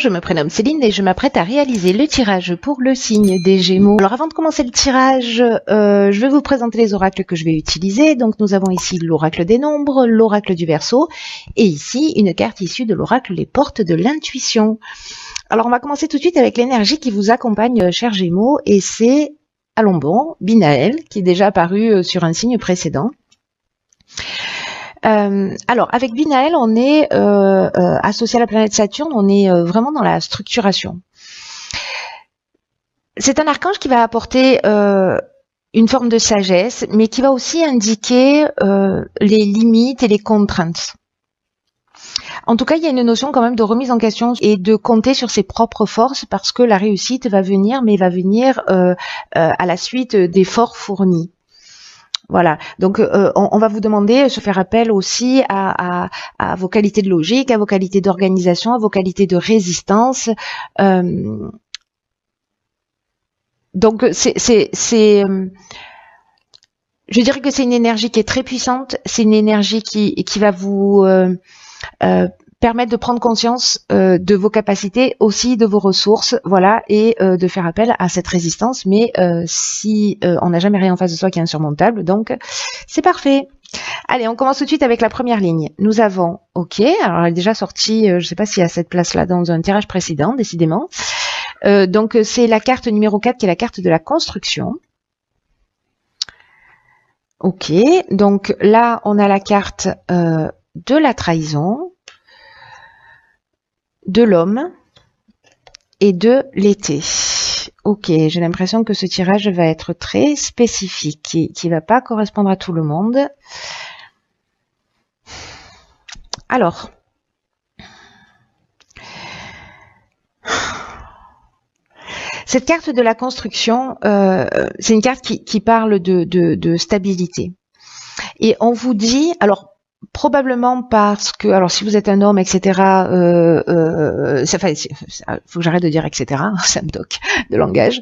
Je me prénomme Céline et je m'apprête à réaliser le tirage pour le signe des Gémeaux. Alors avant de commencer le tirage, je vais vous présenter les oracles que je vais utiliser. Donc nous avons ici l'oracle des nombres, l'oracle du Verseau et ici une carte issue de l'oracle les portes de l'intuition. Alors on va commencer tout de suite avec l'énergie qui vous accompagne, chers Gémeaux, et c'est, allons bon, Binaël, qui est déjà apparu sur un signe précédent. Alors, avec Binaël, on est associé à la planète Saturne, on est vraiment dans la structuration. C'est un archange qui va apporter une forme de sagesse, mais qui va aussi indiquer les limites et les contraintes. En tout cas, il y a une notion quand même de remise en question et de compter sur ses propres forces, parce que la réussite va venir, mais va venir à la suite d'efforts fournis. Voilà, donc on va vous demander de se faire appel aussi à vos qualités de logique, à vos qualités d'organisation, à vos qualités de résistance. Donc je dirais que c'est une énergie qui est très puissante, c'est une énergie qui va vous permettre de prendre conscience de vos capacités, aussi de vos ressources, voilà, et de faire appel à cette résistance. Mais si on n'a jamais rien en face de soi qui est insurmontable, donc c'est parfait. Allez, on commence tout de suite avec la première ligne. Nous avons, ok, alors elle est déjà sortie, je ne sais pas s'il y a cette place-là dans un tirage précédent, décidément. Donc c'est la carte numéro 4 qui est la carte de la construction. Ok, donc là on a la carte de la trahison, de l'homme et de l'été. Ok, j'ai l'impression que ce tirage va être très spécifique, qui va pas correspondre à tout le monde. Alors, cette carte de la construction, c'est une carte qui parle de stabilité. Et on vous dit, alors, probablement parce que, alors si vous êtes un homme, etc., faut que j'arrête de dire etc., ça me toque de langage.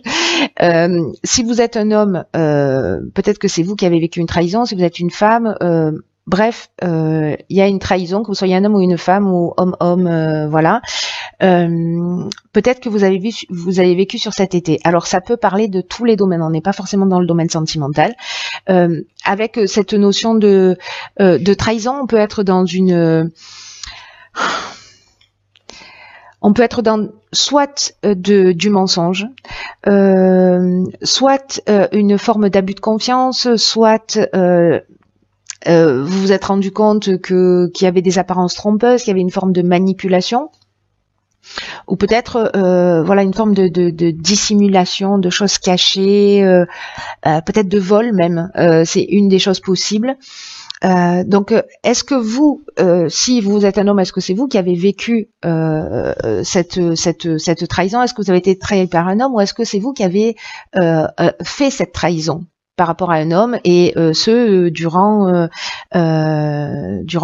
Si vous êtes un homme, peut-être que c'est vous qui avez vécu une trahison. Si vous êtes une femme, bref, il y a une trahison, que vous soyez un homme ou une femme ou homme-homme, voilà. Peut-être que vous avez vécu sur cet été. Alors ça peut parler de tous les domaines, on n'est pas forcément dans le domaine sentimental. Avec cette notion de trahison, on peut être dans soit du mensonge, soit une forme d'abus de confiance, soit vous vous êtes rendu compte qu'il y avait des apparences trompeuses, qu'il y avait une forme de manipulation. Ou peut-être voilà, une forme de dissimulation, de choses cachées, peut-être de vol même, c'est une des choses possibles. Donc est-ce que vous, si vous êtes un homme, est-ce que c'est vous qui avez vécu cette trahison? Est-ce que vous avez été trahi par un homme, ou est-ce que c'est vous qui avez fait cette trahison par rapport à un homme, et durant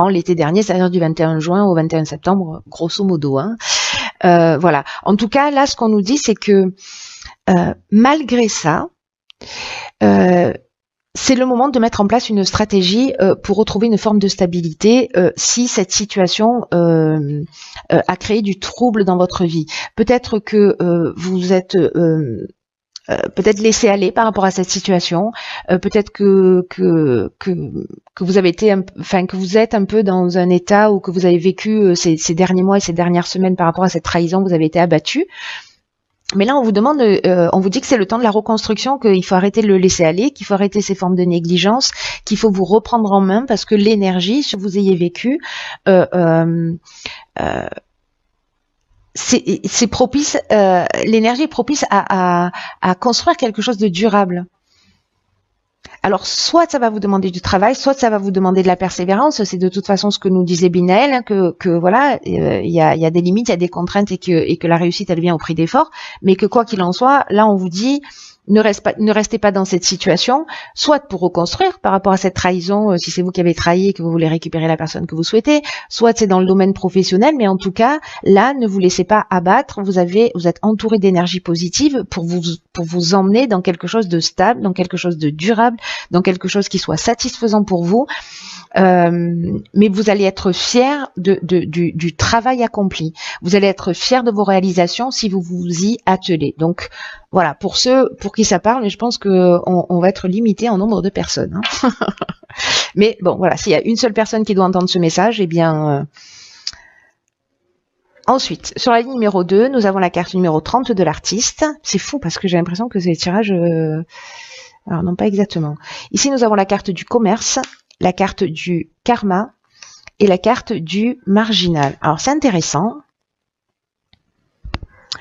l'été dernier, c'est-à-dire du 21 juin au 21 septembre, grosso modo, hein. Voilà. En tout cas, là, ce qu'on nous dit, c'est que malgré ça, c'est le moment de mettre en place une stratégie pour retrouver une forme de stabilité si cette situation a créé du trouble dans votre vie. Peut-être que vous êtes peut-être laissé aller par rapport à cette situation, peut-être que vous avez été, que vous êtes un peu dans un état où que vous avez vécu ces derniers mois et ces dernières semaines par rapport à cette trahison, vous avez été abattu. Mais là, on vous demande, on vous dit que c'est le temps de la reconstruction, qu'il faut arrêter de le laisser aller, qu'il faut arrêter ces formes de négligence, qu'il faut vous reprendre en main, parce que l'énergie, ce que vous ayez vécu, c'est propice, l'énergie est propice à construire quelque chose de durable. Alors, soit ça va vous demander du travail, soit ça va vous demander de la persévérance. C'est de toute façon ce que nous disait Binaël, hein, que voilà, il y a des limites, il y a des contraintes, et que la réussite, elle vient au prix d'efforts. Mais que quoi qu'il en soit, là, on vous dit, ne restez pas dans cette situation, soit pour reconstruire par rapport à cette trahison, si c'est vous qui avez trahi et que vous voulez récupérer la personne que vous souhaitez, soit c'est dans le domaine professionnel, mais en tout cas, là, ne vous laissez pas abattre, vous êtes entouré d'énergie positive pour vous emmener dans quelque chose de stable, dans quelque chose de durable, dans quelque chose qui soit satisfaisant pour vous. Mais vous allez être fier du travail accompli. Vous allez être fier de vos réalisations si vous vous y attelez. Donc voilà, pour ceux pour qui ça parle, je pense que on va être limité en nombre de personnes. Hein. Mais bon, voilà, s'il y a une seule personne qui doit entendre ce message, eh bien... Ensuite, sur la ligne numéro 2, nous avons la carte numéro 30 de l'artiste. C'est fou parce que j'ai l'impression que c'est les tirages... Alors non, pas exactement. Ici, nous avons la carte du commerce, la carte du karma et la carte du marginal. Alors c'est intéressant.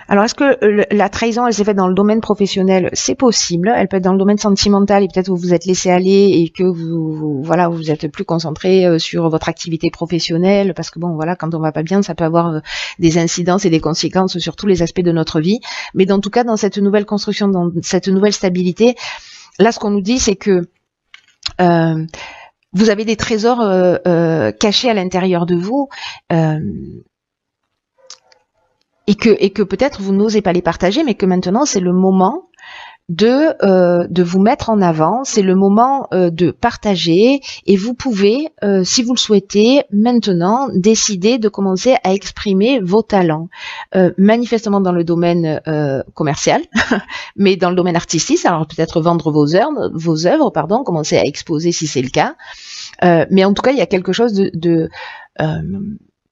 Alors est-ce que la trahison, elle s'est faite dans le domaine professionnel? C'est possible. Elle peut être dans le domaine sentimental et peut-être vous vous êtes laissé aller et que vous êtes plus concentré sur votre activité professionnelle parce que bon voilà, quand on va pas bien, ça peut avoir des incidences et des conséquences sur tous les aspects de notre vie. Mais dans tout cas, dans cette nouvelle construction, dans cette nouvelle stabilité, là ce qu'on nous dit, c'est que vous avez des trésors cachés à l'intérieur de vous et que peut-être vous n'osez pas les partager, mais que maintenant c'est le moment de vous mettre en avant, c'est le moment de partager et vous pouvez, si vous le souhaitez, maintenant décider de commencer à exprimer vos talents, manifestement dans le domaine commercial, mais dans le domaine artistique, alors peut-être vendre vos œuvres, commencer à exposer si c'est le cas, mais en tout cas il y a quelque chose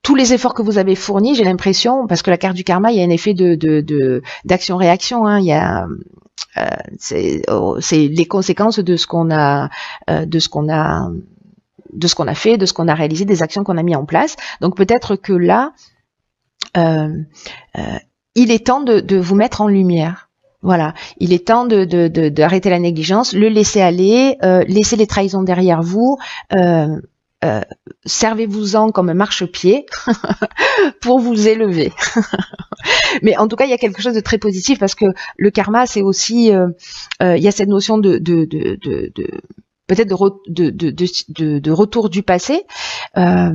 tous les efforts que vous avez fournis, j'ai l'impression, parce que la carte du karma, il y a un effet d'action-réaction, hein, il y a c'est les conséquences de ce qu'on a fait, de ce qu'on a réalisé, des actions qu'on a mis en place. Donc peut-être que là, il est temps de vous mettre en lumière. Voilà, il est temps d'arrêter la négligence, le laisser aller, laisser les trahisons derrière vous. Servez-vous-en comme marchepied pour vous élever. Mais en tout cas, il y a quelque chose de très positif parce que le karma, c'est aussi, il y a cette notion peut-être de retour du passé. Mais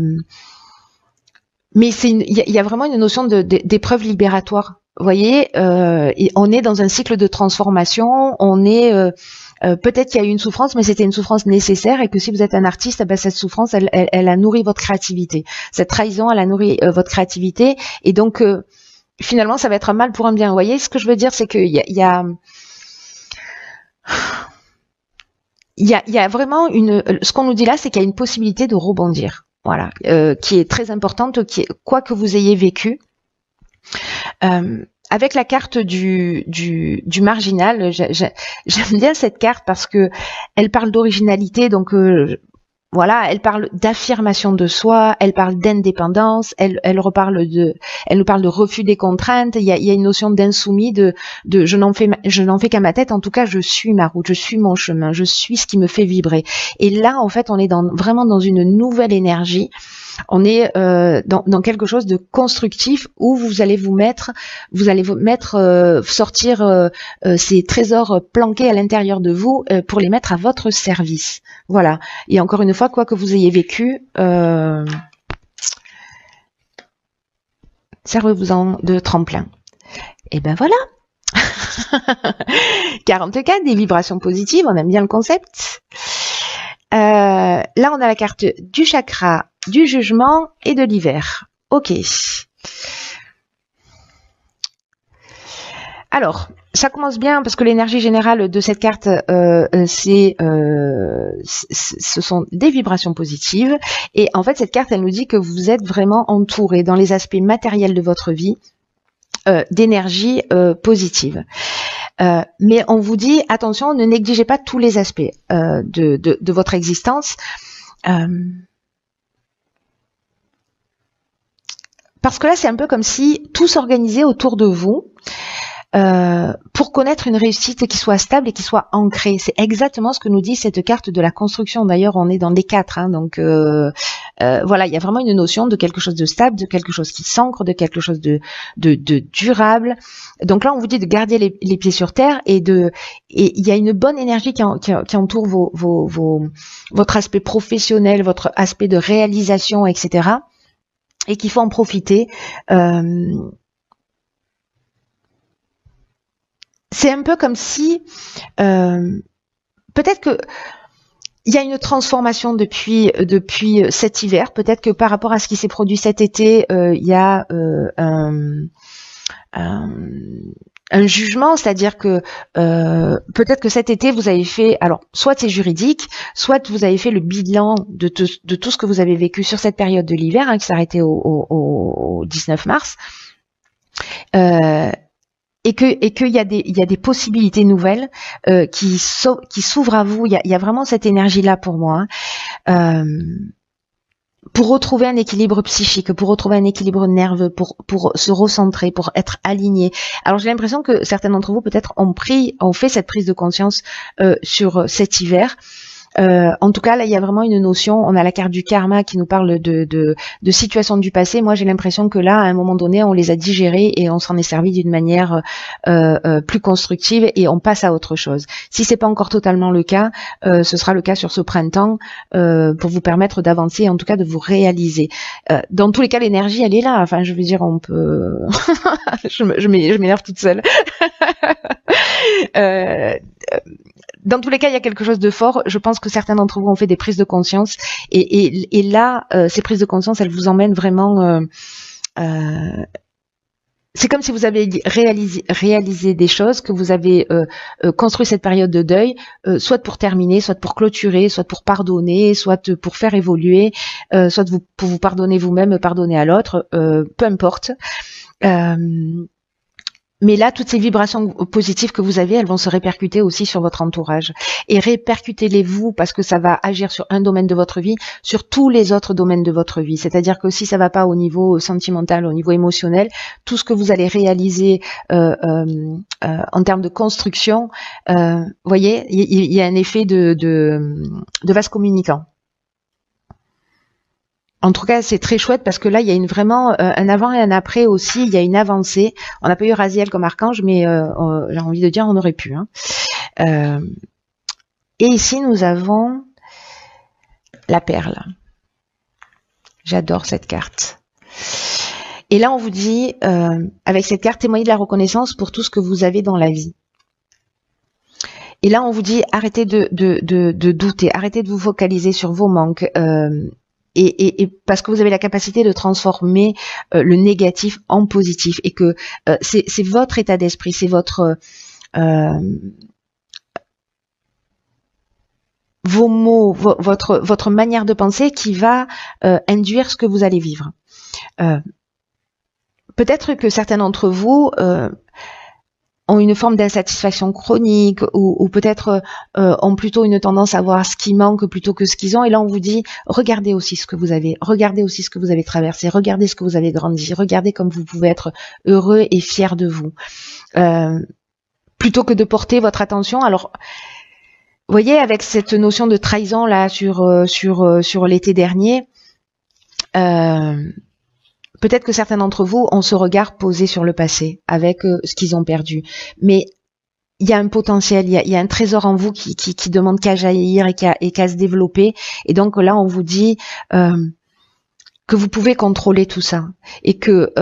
il y a vraiment une notion d'épreuve libératoire. Vous voyez, on est dans un cycle de transformation, on est peut-être qu'il y a eu une souffrance, mais c'était une souffrance nécessaire et que si vous êtes un artiste, ben, cette souffrance, elle a nourri votre créativité. Cette trahison, elle a nourri votre créativité et donc finalement, ça va être un mal pour un bien. Vous voyez, ce que je veux dire, c'est qu'il y a vraiment ce qu'on nous dit là, c'est qu'il y a une possibilité de rebondir. Voilà, qui est très importante, quoi que vous ayez vécu. Avec la carte du marginal, j'aime bien cette carte parce que elle parle d'originalité, donc voilà, elle parle d'affirmation de soi, elle parle d'indépendance, elle nous parle de refus des contraintes. Il y a une notion d'insoumis, de je n'en fais qu'à ma tête. En tout cas, je suis ma route, je suis mon chemin, je suis ce qui me fait vibrer. Et là, en fait, on est vraiment dans une nouvelle énergie. On est dans quelque chose de constructif où vous allez vous mettre sortir ces trésors planqués à l'intérieur de vous pour les mettre à votre service. Voilà. Et encore une fois, quoi que vous ayez vécu, servez-vous-en de tremplin. Et ben voilà. 44, des vibrations positives, on aime bien le concept. Là, on a la carte du chakra, du jugement et de l'hiver. Ok. Alors, ça commence bien parce que l'énergie générale de cette carte, ce sont des vibrations positives. Et en fait, cette carte, elle nous dit que vous êtes vraiment entouré dans les aspects matériels de votre vie d'énergie positive. Mais on vous dit, attention, ne négligez pas tous les aspects de votre existence. Parce que là, c'est un peu comme si tout s'organisait autour de vous pour connaître une réussite qui soit stable et qui soit ancrée. C'est exactement ce que nous dit cette carte de la construction. D'ailleurs, on est dans les 4, hein, donc Voilà, il y a vraiment une notion de quelque chose de stable, de quelque chose qui s'ancre, de quelque chose de durable. Donc là, on vous dit de garder les pieds sur terre et il y a une bonne énergie qui entoure votre aspect professionnel, votre aspect de réalisation, etc. Et qu'il faut en profiter. C'est un peu comme si peut-être que il y a une transformation depuis cet hiver. Peut-être que par rapport à ce qui s'est produit cet été, il y a un jugement, c'est-à-dire que peut-être que cet été vous avez fait, alors soit c'est juridique, soit vous avez fait le bilan de tout ce que vous avez vécu sur cette période de l'hiver, qui s'est arrêtée au 19 mars. Et qu'il y a des possibilités nouvelles qui s'ouvrent à vous. Il y a vraiment cette énergie là pour moi, pour retrouver un équilibre psychique, pour retrouver un équilibre nerveux, pour se recentrer, pour être aligné. Alors j'ai l'impression que certains d'entre vous peut-être ont fait cette prise de conscience sur cet hiver. En tout cas, là, il y a vraiment une notion. On a la carte du karma qui nous parle de situations du passé. Moi, j'ai l'impression que là, à un moment donné, on les a digérées et on s'en est servi d'une manière plus constructive et on passe à autre chose. Si c'est pas encore totalement le cas, ce sera le cas sur ce printemps pour vous permettre d'avancer, en tout cas de vous réaliser. Dans tous les cas, l'énergie, elle est là. Enfin, je veux dire, on peut. je m'énerve toute seule. Dans tous les cas, il y a quelque chose de fort. Je pense que certains d'entre vous ont fait des prises de conscience. Et là, ces prises de conscience, elles vous emmènent vraiment... c'est comme si vous avez réalisé des choses, que vous avez construit cette période de deuil, soit pour terminer, soit pour clôturer, soit pour pardonner, soit pour faire évoluer, soit pour vous pardonner vous-même, pardonner à l'autre, peu importe. Mais là, toutes ces vibrations positives que vous avez, elles vont se répercuter aussi sur votre entourage. Et répercutez-les vous, parce que ça va agir sur un domaine de votre vie, sur tous les autres domaines de votre vie. C'est-à-dire que si ça va pas au niveau sentimental, au niveau émotionnel, tout ce que vous allez réaliser en termes de construction, voyez, il y a un effet de vase communicant. En tout cas, c'est très chouette parce que là, il y a vraiment un avant et un après aussi. Il y a une avancée. On n'a pas eu Raziel comme archange, mais j'ai envie de dire, on aurait pu. Et ici, nous avons la perle. J'adore cette carte. Et là, on vous dit, avec cette carte, témoignez de la reconnaissance pour tout ce que vous avez dans la vie. Et là, on vous dit, arrêtez de douter, arrêtez de vous focaliser sur vos manques. Et parce que vous avez la capacité de transformer le négatif en positif et que c'est votre état d'esprit, c'est vos mots, votre manière de penser qui va induire ce que vous allez vivre. Peut-être que certains d'entre vous ont une forme d'insatisfaction chronique ou peut-être ont plutôt une tendance à voir ce qui manque plutôt que ce qu'ils ont. Et là, on vous dit, regardez aussi ce que vous avez, regardez aussi ce que vous avez traversé, regardez ce que vous avez grandi, regardez comme vous pouvez être heureux et fier de vous. Plutôt que de porter votre attention. Alors, vous voyez, avec cette notion de trahison là sur l'été dernier, peut-être que certains d'entre vous ont ce regard posé sur le passé, avec ce qu'ils ont perdu. Mais il y a un potentiel, il y a un trésor en vous qui demande qu'à jaillir et qu'à se développer. Et donc là, on vous dit que vous pouvez contrôler tout ça. Et que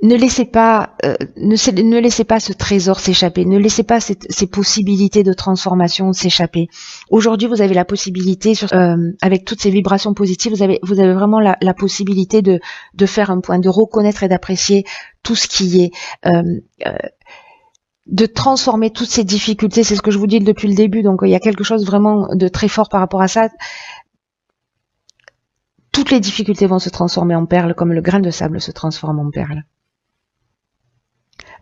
ne laissez pas ce trésor s'échapper, ne laissez pas ces possibilités de transformation s'échapper. Aujourd'hui, vous avez la possibilité, avec toutes ces vibrations positives, vous avez vraiment la possibilité de faire un point, de reconnaître et d'apprécier tout ce qui est, de transformer toutes ces difficultés. C'est ce que je vous dis depuis le début. Donc, il y a quelque chose vraiment de très fort par rapport à ça. Toutes les difficultés vont se transformer en perles, comme le grain de sable se transforme en perles.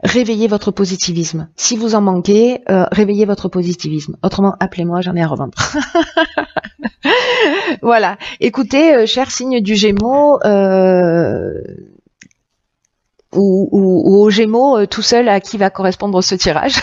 Réveillez votre positivisme. Si vous en manquez, réveillez votre positivisme. Autrement, appelez-moi, j'en ai à revendre. Voilà. Écoutez, cher signe du Gémeaux, ou aux Gémeaux tout seul à qui va correspondre ce tirage.